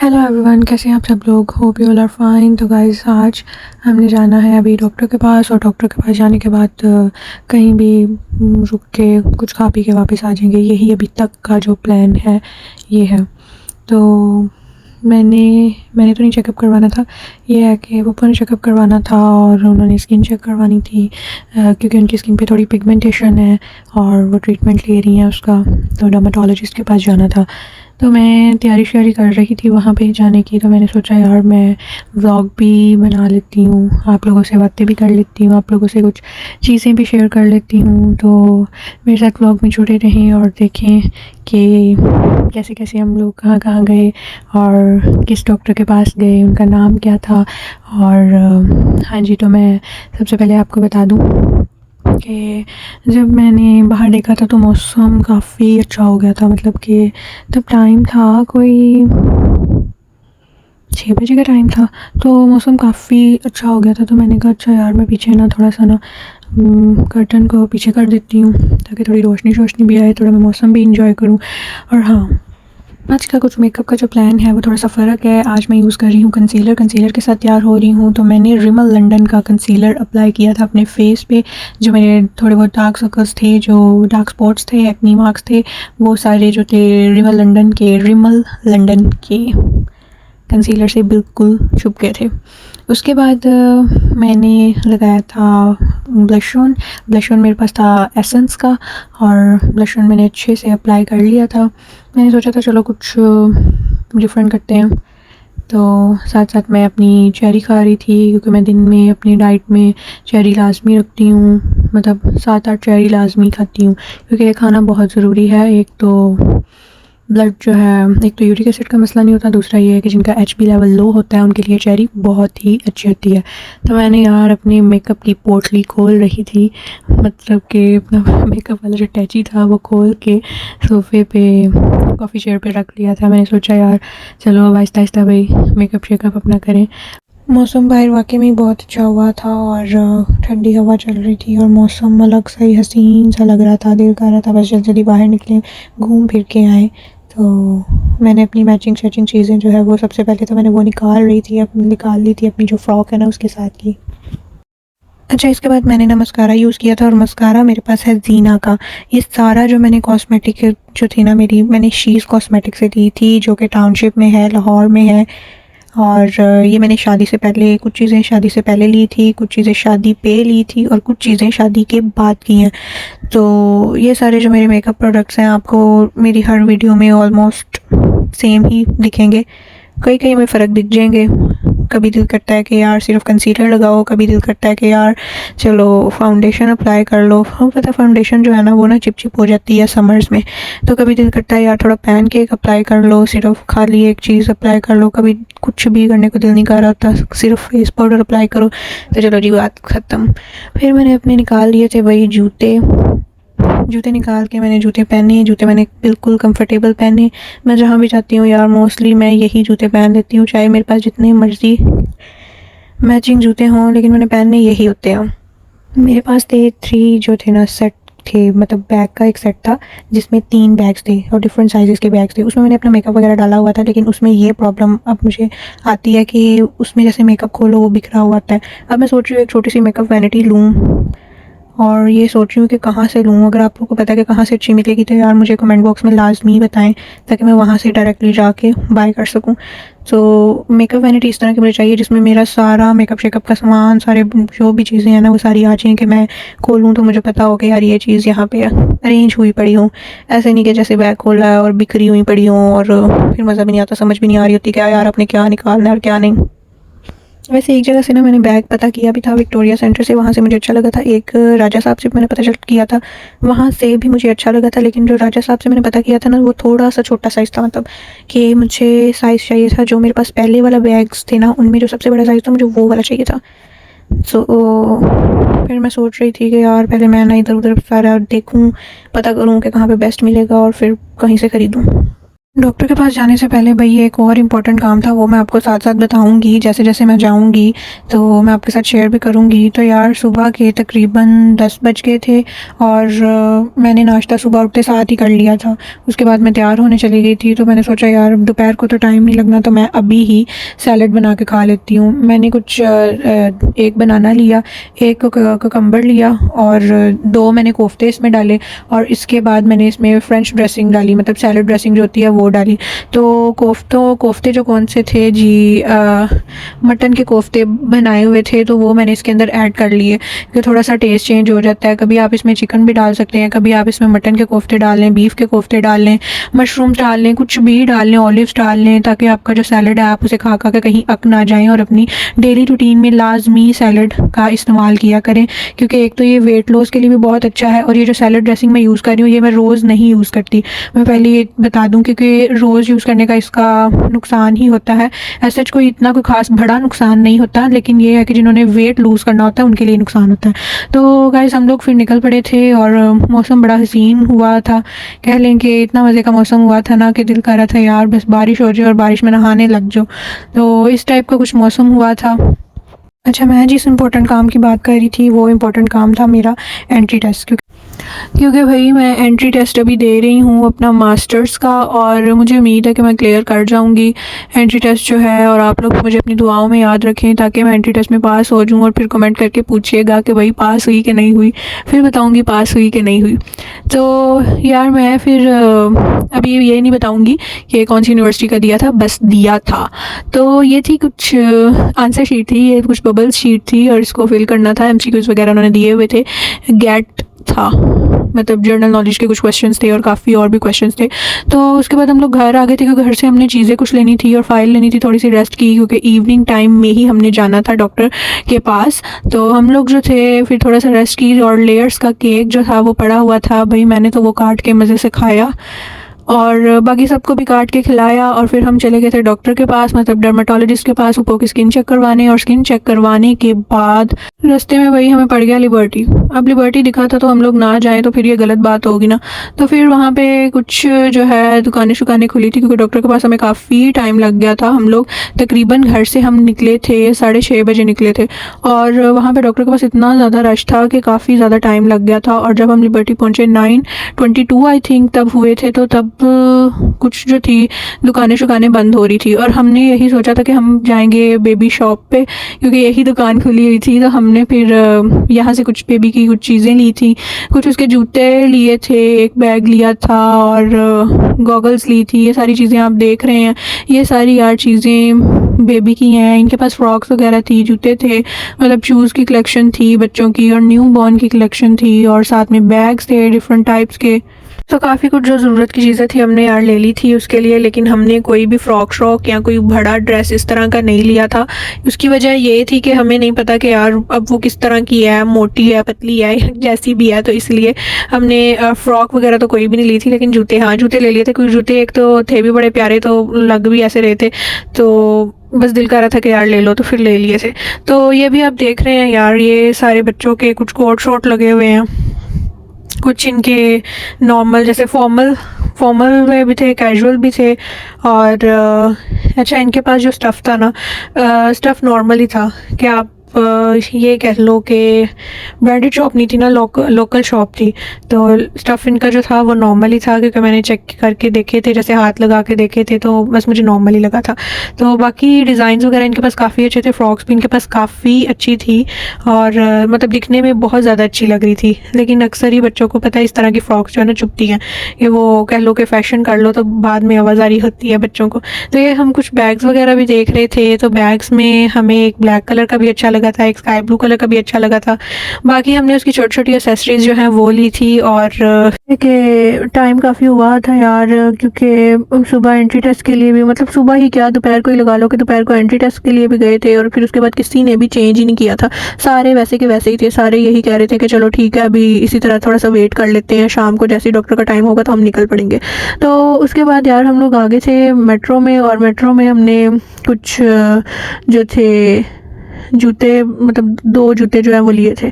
Hello everyone, कैसे हैं आप सब लोग। Hope you all are fine. तो गाइस, आज हमने जाना है अभी डॉक्टर के पास, और डॉक्टर के पास जाने के बाद कहीं भी रुक के कुछ खा पी के वापस आ जाएंगे। यही अभी तक का जो प्लान है ये है। तो मैंने तो नहीं चेकअप करवाना था, ये है कि वो ने चेकअप करवाना था और उन्होंने स्किन चेक करवानी थी, क्योंकि उनकी स्किन पे थोड़ी पिगमेंटेशन है और वो ट्रीटमेंट ले रही हैं उसका। तो डर्माटोलॉजिस्ट के पास जाना था। तो मैं तैयारी श्यारी कर रही थी वहाँ पे जाने की। तो मैंने सोचा यार मैं व्लॉग भी बना लेती हूँ, आप लोगों से बातें भी कर लेती हूँ, आप लोगों से कुछ चीज़ें भी शेयर कर लेती हूँ। तो मेरे साथ व्लॉग में जुड़े रहें और देखें कि कैसे कैसे हम लोग कहाँ कहाँ गए और किस डॉक्टर के पास गए, उनका नाम क्या था। और हाँ जी, तो मैं सबसे पहले आपको बता दूँ कि जब मैंने बाहर देखा था तो मौसम काफ़ी अच्छा हो गया था। मतलब कि तब टाइम था कोई 6 बजे का टाइम था, तो मौसम काफ़ी अच्छा हो गया था। तो मैंने कहा अच्छा यार, मैं पीछे ना थोड़ा सा ना कर्टन को पीछे कर देती हूँ ताकि थोड़ी रोशनी शोशनी भी आए, थोड़ा मैं मौसम भी इंजॉय करूँ। और हाँ, आज का कुछ मेकअप का जो प्लान है वो थोड़ा सा फ़र्क है। आज मैं यूज़ कर रही हूँ कंसीलर के साथ तैयार हो रही हूँ। तो मैंने रिमल लंदन का कंसीलर अप्लाई किया था अपने फेस पे। जो मेरे थोड़े बहुत डार्क सर्कल्स थे, जो डार्क स्पॉट्स थे, एक्नी मार्क्स थे, वो सारे जो थे रिमल लंदन के कंसीलर से बिल्कुल छुप गए थे। उसके बाद मैंने लगाया था ब्लश ऑन मेरे पास था एसेंस का, और ब्लश ऑन मैंने अच्छे से अप्लाई कर लिया था। मैंने सोचा था चलो कुछ डिफरेंट करते हैं। तो साथ साथ मैं अपनी चेरी खा रही थी, क्योंकि मैं दिन में अपनी डाइट में चेरी लाजमी रखती हूँ। मतलब 7-8 चेरी लाजमी खाती हूँ, क्योंकि ये खाना बहुत ज़रूरी है। एक तो ब्लड जो है, एक तो यूरिक एसिड का मसला नहीं होता, दूसरा ये है कि जिनका एचबी लेवल लो होता है उनके लिए चेरी बहुत ही अच्छी होती है। तो मैंने यार अपने मेकअप की पोटली खोल रही थी, मतलब कि अपना मेकअप वाला जो टैची था वो खोल के सोफ़े पे कॉफ़ी चेयर पे रख लिया था। मैंने सोचा यार चलो अब आहिस्ता आहिस्ता भाई मेकअप शेकअप अपना करें। मौसम बाहर वाकई में बहुत अच्छा हुआ था और ठंडी हवा चल रही थी और मौसम अलग सा ही हसीन सा लग रहा था। दिल कर रहा था बस जल्दी जल्दी बाहर निकले, घूम फिर के आए। तो मैंने अपनी मैचिंग शैचिंग चीज़ें जो है वो सबसे पहले तो मैंने वो निकाल ली थी अपनी जो फ़्रॉक है ना उसके साथ की। अच्छा, इसके बाद मैंने ना मस्कारा यूज़ किया था, और मस्कारा मेरे पास है ज़ीना का। ये सारा जो मैंने कॉस्मेटिक जो थी ना मेरी, मैंने शीज़ कॉस्मेटिक से ली थी, जो कि टाउनशिप में है, लाहौर में है। और ये मैंने शादी से पहले कुछ चीज़ें शादी से पहले ली थी, कुछ चीज़ें शादी पे ली थी, और कुछ चीज़ें शादी के बाद की हैं। तो ये सारे जो मेरे मेकअप प्रोडक्ट्स हैं आपको मेरी हर वीडियो में ऑलमोस्ट सेम ही दिखेंगे। कई कई में फ़र्क दिख जाएंगे। कभी दिल करता है कि यार सिर्फ कंसीलर लगाओ, कभी दिल करता है कि यार चलो फाउंडेशन अप्लाई कर लो। हाँ, पता फाउंडेशन जो है ना वो ना चिपचिप हो जाती है समर्स में। तो कभी दिल करता है यार थोड़ा पैन केक अप्लाई कर लो, सिर्फ खाली एक चीज़ अप्लाई कर लो। कभी कुछ भी करने को दिल नहीं कर रहा होता, सिर्फ फेस पाउडर अप्लाई करो। तो चलो जी, बात ख़त्म। फिर मैंने अपने निकाल लिए थे वही जूते जूते निकाल के मैंने जूते पहने। जूते मैंने बिल्कुल कंफर्टेबल पहने। मैं जहाँ भी जाती हूँ यार मोस्टली मैं यही जूते पहन लेती हूँ, चाहे मेरे पास जितने मर्जी मैचिंग जूते हों, लेकिन मैंने पहनने यही होते हैं। मेरे पास थे 3 जो थे ना सेट थे, मतलब बैग का एक सेट था जिसमें 3 बैग्स थे और डिफरेंट साइज़ेस के बैग्स थे। उसमें मैंने अपना मेकअप वगैरह डाला हुआ था, लेकिन उसमें ये प्रॉब्लम अब मुझे आती है कि उसमें जैसे मेकअप खोलो वो बिखरा हुआ आता है। अब मैं सोच रही हूँ एक छोटी सी मेकअप वैनिटी लूँ, और ये सोच रही हूँ कि कहाँ से लूँ। अगर आप लोगों को पता है कि कहाँ से अच्छी मिलेगी तो यार मुझे कमेंट बॉक्स में लाजमी बताएं, ताकि मैं वहाँ से डायरेक्टली जाके बाय कर सकूँ। तो मेकअप वैनिटी इस तरह की मुझे चाहिए जिसमें मेरा सारा मेकअप शेकअप का सामान, सारे जो भी चीज़ें हैं ना वो सारी आ जाएँ, कि मैं खोलूँ तो मुझे पता हो कि यार ये चीज़ यहाँ पे अरेंज हुई पड़ी हो। ऐसे नहीं कि जैसे बैग खोला है और बिखरी हुई पड़ी हो, और फिर मज़ा भी नहीं आता, समझ भी नहीं आ रही होती क्या यार आपने क्या निकालना है और क्या नहीं। वैसे एक जगह से ना मैंने बैग पता किया भी था, विक्टोरिया सेंटर से, वहाँ से मुझे अच्छा लगा था। एक राजा साहब से मैंने पता चल किया था, वहाँ से भी मुझे अच्छा लगा था। लेकिन जो राजा साहब से मैंने पता किया था ना वो थोड़ा सा छोटा साइज़ था, मतलब कि मुझे साइज़ चाहिए था जो मेरे पास पहले वाला बैग्स थे ना उनमें जो सबसे बड़ा साइज़ था मुझे वो वाला चाहिए था। सो फिर मैं सोच रही थी कि यार पहले मैं ना इधर उधर सारा देखूँ, पता करूँ कि कहाँ पे बेस्ट मिलेगा और फिर कहीं से ख़रीदूँ। डॉक्टर के पास जाने से पहले भाई एक और इम्पोर्टेंट काम था, वो मैं आपको साथ साथ बताऊंगी जैसे जैसे मैं जाऊंगी, तो मैं आपके साथ शेयर भी करूंगी। तो यार सुबह के तकरीबन 10 बज गए थे और मैंने नाश्ता सुबह उठते साथ ही कर लिया था। उसके बाद मैं तैयार होने चली गई थी, तो मैंने सोचा यार दोपहर को तो टाइम नहीं लगना, तो मैं अभी ही सैलड बना के खा लेती हूँ। मैंने कुछ एक बनाना लिया, एक कुकम्बर लिया और 2 मैंने कोफ्ते इसमें डाले, और इसके बाद मैंने इसमें फ्रेंच ड्रेसिंग डाली, मतलब सैलड ड्रेसिंग जो होती है वो डाली। तो कोफ्ते जो कौन से थे जी, मटन के कोफ्ते बनाए हुए थे, तो वो मैंने इसके अंदर ऐड कर लिए क्योंकि थोड़ा सा टेस्ट चेंज हो जाता है। कभी आप इसमें चिकन भी डाल सकते हैं, कभी आप इसमें मटन के कोफ्ते डाल लें, बीफ के कोफ्ते डाल लें, मशरूम्स डाल लें, कुछ भी डाल लें, ऑलिव्स डाल लें, ताकि आपका जो सैलड है आप उसे खा खा के कहीं अक ना जाएँ, और अपनी डेली रूटीन में लाजमी सैलड का इस्तेमाल किया करें। क्योंकि एक तो ये वेट लॉस के लिए भी बहुत अच्छा है, और ये जो सैलड ड्रेसिंग मैं यूज़ कर रही हूँ ये मैं रोज़ नहीं यूज़ करती, मैं पहले ये बता दूं, क्योंकि रोज़ यूज़ करने का इसका नुकसान ही होता है। ऐसा कोई इतना कोई ख़ास बड़ा नुकसान नहीं होता, लेकिन ये है कि जिन्होंने वेट लूज़ करना होता है उनके लिए नुकसान होता है। तो गाइस हम लोग फिर निकल पड़े थे और मौसम बड़ा हसीन हुआ था, कह लें कि इतना मज़े का मौसम हुआ था ना कि दिल कर रहा था यार बस बारिश हो जाए और बारिश में नहाने लग जाओ। तो इस टाइप का कुछ मौसम हुआ था। अच्छा, मैं जिस इम्पोर्टेंट काम की बात कर रही थी वो इम्पोर्टेंट काम था मेरा एंट्री टेस्ट, क्योंकि भाई मैं एंट्री टेस्ट अभी दे रही हूँ अपना मास्टर्स का, और मुझे उम्मीद है कि मैं क्लियर कर जाऊँगी एंट्री टेस्ट जो है। और आप लोग मुझे अपनी दुआओं में याद रखें ताकि मैं एंट्री टेस्ट में पास हो जाऊँ, और फिर कमेंट करके पूछिएगा कि भाई पास हुई कि नहीं हुई, फिर बताऊँगी पास हुई कि नहीं हुई। तो यार मैं फिर अभी ये नहीं बताऊँगी कि कौन सी यूनिवर्सिटी का दिया था, बस दिया था। तो ये थी कुछ आंसर शीट थी, ये कुछ बबल्स शीट थी, और इसको फिल करना था। एमसीक्यूज़ वगैरह उन्होंने दिए हुए थे, गेट था, मतलब जनरल नॉलेज के कुछ क्वेश्चंस थे और काफ़ी और भी क्वेश्चंस थे। तो उसके बाद हम लोग घर आ गए थे, क्योंकि घर से हमने चीज़ें कुछ लेनी थी और फाइल लेनी थी, थोड़ी सी रेस्ट की, क्योंकि इवनिंग टाइम में ही हमने जाना था डॉक्टर के पास। तो हम लोग जो थे फिर थोड़ा सा रेस्ट की, और लेयर्स का केक जो था वो पड़ा हुआ था, भाई मैंने तो वो काट के मज़े से खाया और बाकी सबको भी काट के खिलाया। और फिर हम चले गए थे डॉक्टर के पास, मतलब डर्माटोलॉजिस्ट के पास, ऊपर की स्किन चेक करवाने। और स्किन चेक करवाने के बाद रास्ते में वही हमें पड़ गया लिबर्टी। अब लिबर्टी दिखा था तो हम लोग ना जाएं तो फिर ये गलत बात होगी ना। तो फिर वहाँ पे कुछ जो है दुकानें शुकानें खुली थी, क्योंकि डॉक्टर के पास हमें काफ़ी टाइम लग गया था। हम लोग तकरीबन घर से हम निकले थे 6:30 बजे निकले थे, और वहाँ पे डॉक्टर के पास इतना ज़्यादा रश था कि काफ़ी ज़्यादा टाइम लग गया था। और जब हम लिबर्टी पहुँचे 9:22 आई थिंक तब हुए थे, तो तब कुछ जो थी दुकानें शुकानें बंद हो रही थी, और हमने यही सोचा था कि हम जाएंगे बेबी शॉप पे, क्योंकि यही दुकान खुली हुई थी। तो हमने फिर यहाँ से कुछ बेबी की कुछ चीज़ें ली थी, कुछ उसके जूते लिए थे, एक बैग लिया था, और गॉगल्स ली थी। ये सारी चीज़ें आप देख रहे हैं, ये सारी यार चीज़ें बेबी की हैं। इनके पास फ्रॉक्स वगैरह थी, जूते थे, मतलब शूज़ की कलेक्शन थी बच्चों की, और न्यू बॉर्न की कलेक्शन थी, और साथ में बैग्स थे डिफरेंट टाइप्स के। तो काफ़ी कुछ जो ज़रूरत की चीज़ें थी हमने यार ले ली थी उसके लिए, लेकिन हमने कोई भी फ्रॉक श्रॉक या कोई बड़ा ड्रेस इस तरह का नहीं लिया था। उसकी वजह ये थी कि हमें नहीं पता कि यार अब वो किस तरह की है, मोटी है, पतली है, जैसी भी है। तो इसलिए हमने फ़्रॉक वगैरह तो कोई भी नहीं ली थी, लेकिन जूते, हाँ जूते ले लिए थे। कुछ जूते एक तो थे भी बड़े प्यारे, तो लग भी ऐसे रहे थे, तो बस दिल कर रहा था कि यार ले लो, तो फिर ले लिए थे। तो ये भी आप देख रहे हैं यार, ये सारे बच्चों के कुछ कोट शॉट लगे हुए हैं, कुछ इनके नॉर्मल जैसे फॉर्मल में भी थे, कैजुअल भी थे। और अच्छा, इनके पास जो स्टफ़ था ना, स्टफ़ नॉर्मल ही था कि आप ये कह लो कि ब्रांडेड शॉप नहीं थी ना, लोकल शॉप थी। तो स्टफ़ इनका जो था वो नॉर्मल ही था, क्योंकि मैंने चेक करके देखे थे, जैसे हाथ लगा के देखे थे, तो बस मुझे नॉर्मल ही लगा था। तो बाकी डिज़ाइंस वगैरह इनके पास काफ़ी अच्छे थे, फ्रॉक्स भी इनके पास काफ़ी अच्छी थी, और मतलब दिखने में बहुत ज़्यादा अच्छी लग रही थी। लेकिन अक्सर ही बच्चों को पता है इस तरह की फ़्रॉक्स जो है ना चुभती हैं, कि वो कह लो कि फ़ैशन कर लो तो बाद में आवाज़ारी होती है बच्चों को। तो ये हम कुछ बैग्स वगैरह भी देख रहे थे, तो बैग्स में हमें एक ब्लैक कलर का भी अच्छा लगा था, एक स्काई ब्लू कलर का भी अच्छा लगा था। बाकी हमने उसकी छोटी छोटी एसेसरीज जो हैं वो ली थी। और कि टाइम काफ़ी हुआ था यार, क्योंकि सुबह एंट्री टेस्ट के लिए भी, मतलब सुबह ही क्या दोपहर को ही लगा लो कि दोपहर को एंट्री टेस्ट के लिए भी गए थे, और फिर उसके बाद किसी ने भी चेंज ही नहीं किया था, सारे वैसे के वैसे ही थे। सारे यही कह रहे थे कि चलो ठीक है अभी इसी तरह थोड़ा सा वेट कर लेते हैं, शाम को जैसे ही डॉक्टर का टाइम होगा तो हम निकल पड़ेंगे। तो उसके बाद यार हम लोग आगे थे मेट्रो में, और मेट्रो में हमने कुछ जो थे जूते, मतलब 2 जूते जो है वो लिए थे।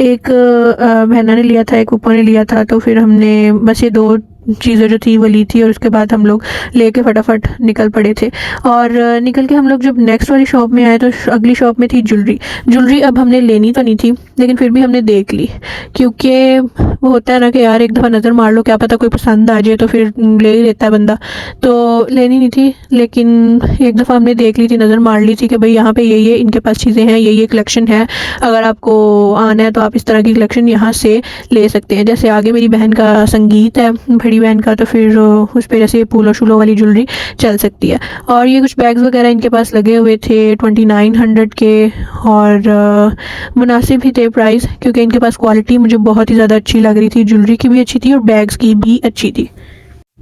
एक बहना ने लिया था, एक ऊपर ने लिया था। तो फिर हमने बस ये 2 चीज़ें जो थी वो ली थी और उसके बाद हम लोग लेके फटाफट निकल पड़े थे। और निकल के हम लोग जब नेक्स्ट वाली शॉप में आए तो अगली शॉप में थी ज्वेलरी। अब हमने लेनी तो नहीं थी, लेकिन फिर भी हमने देख ली, क्योंकि वो होता है ना कि यार एक दफ़ा नज़र मार लो, क्या पता कोई पसंद आ जाए तो फिर ले ही लेता है बंदा। तो लेनी नहीं थी, लेकिन एक दफ़ा हमने देख ली थी, नज़र मार ली थी कि भाई यहाँ पे ये इनके पास चीज़ें हैं, ये कलेक्शन है, अगर आपको आना है तो आप इस तरह की कलेक्शन यहाँ से ले सकते हैं। जैसे आगे मेरी बहन का संगीत है, बड़ी बहन का, तो फिर उस पर जैसे फूलों शूलों वाली ज्वेलरी चल सकती है। और ये कुछ बैग्स वगैरह इनके पास लगे हुए थे 2900 के, और मुनासिब ही थे प्राइस, क्योंकि इनके पास क्वालिटी मुझे बहुत ही ज़्यादा अच्छी लग रही थी, ज्वेलरी की भी अच्छी थी और बैग्स की भी अच्छी थी।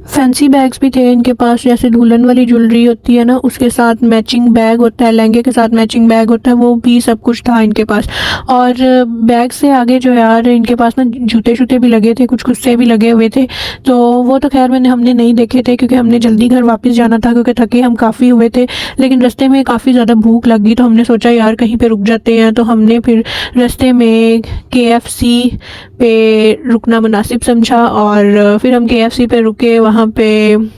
फैंसी बैग्स भी थे इनके पास, जैसे दुल्हन वाली ज्वेलरी होती है ना, उसके साथ मैचिंग बैग होता है, लहंगे के साथ मैचिंग बैग होता है, वो भी सब कुछ था इनके पास। और बैग से आगे जो यार इनके पास ना जूते शूते भी लगे थे, कुछ से भी लगे हुए थे। तो वो तो खैर हमने नहीं देखे थे, क्योंकि हमने जल्दी घर वापस जाना था, क्योंकि थके हम काफ़ी हुए थे। लेकिन रास्ते में काफ़ी ज़्यादा भूख लगी, तो हमने सोचा यार कहीं पर रुक जाते हैं। तो हमने फिर रास्ते में KFC पे रुकना मुनासिब समझा, और फिर हम KFC पे रुके। वहाँ पे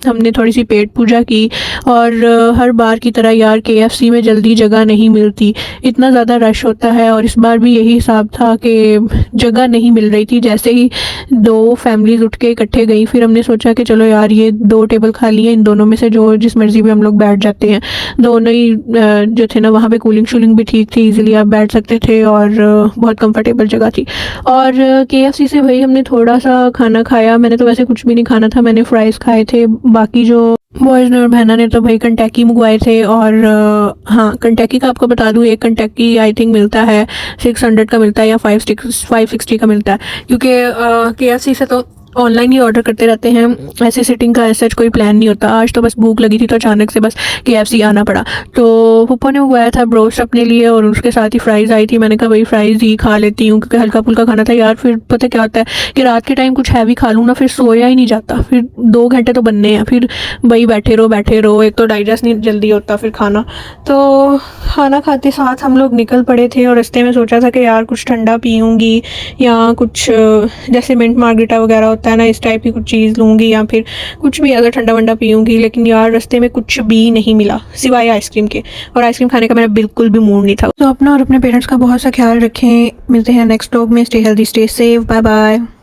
हमने थोड़ी सी पेट पूजा की, और हर बार की तरह यार KFC में जल्दी जगह नहीं मिलती, इतना ज़्यादा रश होता है। और इस बार भी यही हिसाब था कि जगह नहीं मिल रही थी। जैसे ही 2 फैमिलीज़ उठ के इकट्ठे गई, फिर हमने सोचा कि चलो यार ये 2 टेबल खाली हैं, इन दोनों में से जो जिस मर्ज़ी पे हम लोग बैठ जाते हैं। दोनों ही जो थे ना, वहाँ पे कूलिंग शूलिंग भी ठीक थी, इजीली आप बैठ सकते थे, और बहुत कंफर्टेबल जगह थी। और KFC से भाई हमने थोड़ा सा खाना खाया, मैंने तो वैसे कुछ भी नहीं खाना था, मैंने फ्राइज़ खाए थे। बाकी जो बॉयज़ ने और बहना ने तो भाई कंटैकी मंगवाए थे। और हाँ, कंटैकी का आपको बता दूँ, एक कंटैकी आई थिंक मिलता है 600 का मिलता है, या 560 का मिलता है, क्योंकि KFC से तो ऑनलाइन ही ऑर्डर करते रहते हैं, ऐसे सिटिंग का ऐसा कोई प्लान नहीं होता। आज तो बस भूख लगी थी, तो अचानक से बस KFC आना पड़ा। तो पप्पा ने मंगवाया था ब्रोस्ट अपने लिए, और उसके साथ ही फ्राइज़ आई थी। मैंने कहा भाई फ्राइज़ ही खा लेती हूँ, क्योंकि हल्का फुल्का खाना था यार। फिर पता क्या होता है कि रात के टाइम कुछ हैवी खा लूँ ना, फिर सोया ही नहीं जाता, फिर 2 घंटे तो बनने हैं, फिर भाई बैठे रहो, एक तो डाइजेस्ट नहीं जल्दी होता फिर खाना। तो खाना खाते साथ हम लोग निकल पड़े थे, और रास्ते में सोचा था कि यार कुछ ठंडा पीऊँगी, या कुछ जैसे मिंट मार्गरीटा वगैरह होता है ना, इस टाइप की कुछ चीज़ लूँगी, या फिर कुछ भी अगर ठंडा वंडा पीऊँगी। लेकिन यार रास्ते में कुछ भी नहीं मिला सिवाय आइसक्रीम के, और आइसक्रीम खाने का मेरा बिल्कुल भी मूड नहीं था। तो अपना और अपने पेरेंट्स का बहुत सा ख्याल रखें। मिलते हैं नेक्स्ट व्लॉग में। Stay healthy, stay safe, bye bye.